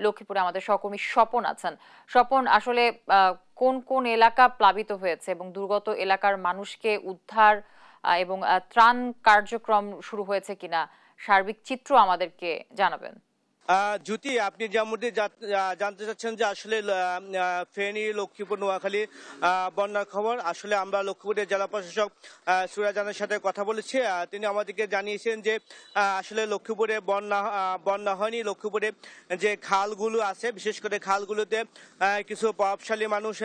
লক্ষ্মীপুরে আমাদের সহকর্মী স্বপন আছেন। স্বপন, আসলে কোন কোন এলাকা প্লাবিত হয়েছে এবং দুর্গত এলাকার মানুষকে উদ্ধার এবং ত্রাণ কার্যক্রম শুরু হয়েছে কিনা সার্বিক চিত্র আমাদেরকে জানাবেন। জ্যোতি, আপনি যেমনটি জানতে চাচ্ছেন যে আসলে ফেনী, লক্ষ্মীপুর, নোয়াখালী বন্যার খবর। আসলে আমরা লক্ষ্মীপুরের জেলা প্রশাসক সুরাজানের সাথে কথা বলেছি। তিনি আমাদেরকে জানিয়েছেন যে আসলে লক্ষ্মীপুরে বন্যা হয়নি। লক্ষ্মীপুরে যে খালগুলো আছে, বিশেষ করে খালগুলোতে কিছু প্রভাবশালী মানুষ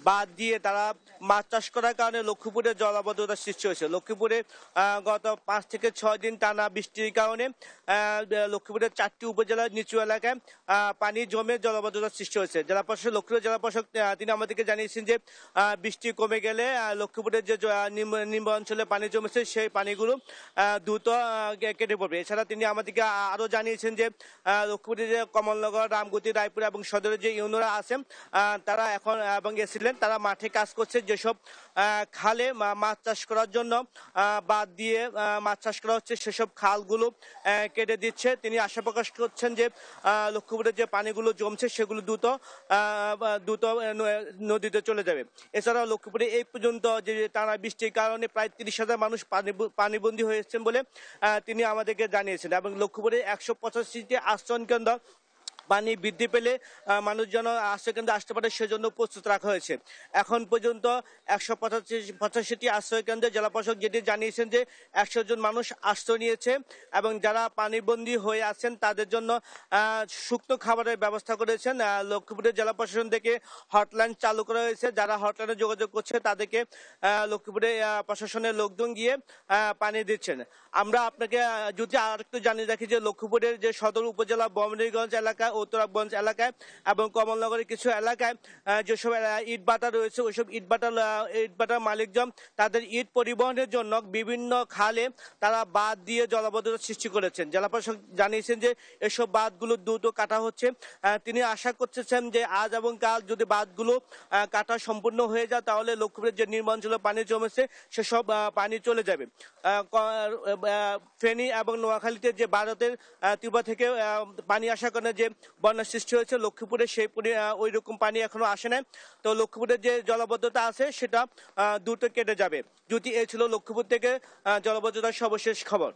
বাদ দিয়ে তারা মাছ চাষ করার কারণে লক্ষ্মীপুরে জলাবদ্ধতার সৃষ্টি হয়েছে। লক্ষ্মীপুরে গত 5 থেকে 6 দিন টানা বৃষ্টির কারণে লক্ষ্মীপুরের 4টি উপজেলার নিচু এলাকায় পানি জমে জলাবদ্ধতার সৃষ্টি হয়েছে। জেলা প্রশাসক, লক্ষ্মীপুর জেলা প্রশাসক তিনি আমাদেরকে জানিয়েছেন যে বৃষ্টি কমে গেলে লক্ষ্মীপুরের যে নিম্ন অঞ্চলে পানি জমেছে সেই পানিগুলো দ্রুত কেটে পড়বে। এছাড়া তিনি আমাদেরকে আরো জানিয়েছেন যে লক্ষ্মীপুরের যে কমলনগর, রামগতি, রায়পুর এবং সদরের যে ইউনিয়নরা আছেন তারা এখন এবং এসেছিলেন, তারা মাঠে কাজ করছে। যেসব খালে মাছ চাষ করার জন্য বাদ দিয়ে মাছ চাষ করা হচ্ছে সেসব খালগুলো কেটে দিচ্ছে। তিনি আশা প্রকাশ করছেন যে লক্ষ্মীপুরের যে পানিগুলো জমছে সেগুলো দ্রুত নদীতে চলে যাবে। এছাড়াও লক্ষ্মীপুরে এই পর্যন্ত যে টানা বৃষ্টির কারণে প্রায় 30,000 মানুষ পানিবন্দী হয়েছেন বলে তিনি আমাদেরকে জানিয়েছেন এবং লক্ষ্মীপুরে 185টি আশ্রয় কেন্দ্র পানি বৃদ্ধি পেলে মানুষজন আশ্রয়কেন্দ্রে আসতে পারে সেজন্য প্রস্তুত রাখা হয়েছে। এখন পর্যন্ত 185টি আশ্রয়কেন্দ্রে জেলা প্রশাসক যেটি জানিয়েছেন যে 100 জন মানুষ আশ্রয় নিয়েছে এবং যারা পানিবন্দী হয়ে আছেন তাদের জন্য শুকনো খাবারের ব্যবস্থা করেছেন। লক্ষ্মীপুরের জেলা প্রশাসন থেকে হটলাইন চালু করা হয়েছে। যারা হটলাইনে যোগাযোগ করছে তাদেরকে লক্ষ্মীপুরে প্রশাসনের লোকজন গিয়ে পানি দিচ্ছেন। আমরা আপনাকে যদি আর একটু জানিয়ে রাখি যে লক্ষ্মীপুরের যে সদর উপজেলা বমরিগঞ্জ এলাকা, উত্তরাগঞ্জ এলাকায় এবং কমলনগরের কিছু এলাকায় যেসব ইট ভাটা রয়েছে ওইসব ইট ভাটার মালিকজন তাদের ইট পরিবহনের জন্য বিভিন্ন খালে তারা বাঁধ দিয়ে জলাবদ্ধতার সৃষ্টি করেছেন। জেলা প্রশাসক জানিয়েছেন যে এসব বাঁধগুলো দ্রুত কাটা হচ্ছে। তিনি আশা করতেছেন যে আজ এবং কাল যদি বাঁধগুলো কাটা সম্পূর্ণ হয়ে যায় তাহলে লক্ষ্মীপুরের যে নিম্নাঞ্চলে পানি জমেছে সেসব পানি চলে যাবে। ফেনী এবং নোয়াখালীতে যে ভারতের ত্রিপুরা থেকে পানি আসার কারণে যে বন্যার সৃষ্টি হয়েছে, লক্ষ্মীপুরে সেই ওই রকম পানি এখনো আসে নাই। তো লক্ষ্মীপুরের যে জলাবদ্ধতা আছে সেটা দ্রুত কেটে যাবে। যদি এই ছিল লক্ষ্মীপুর থেকে জলাবদ্ধতার সর্বশেষ খবর।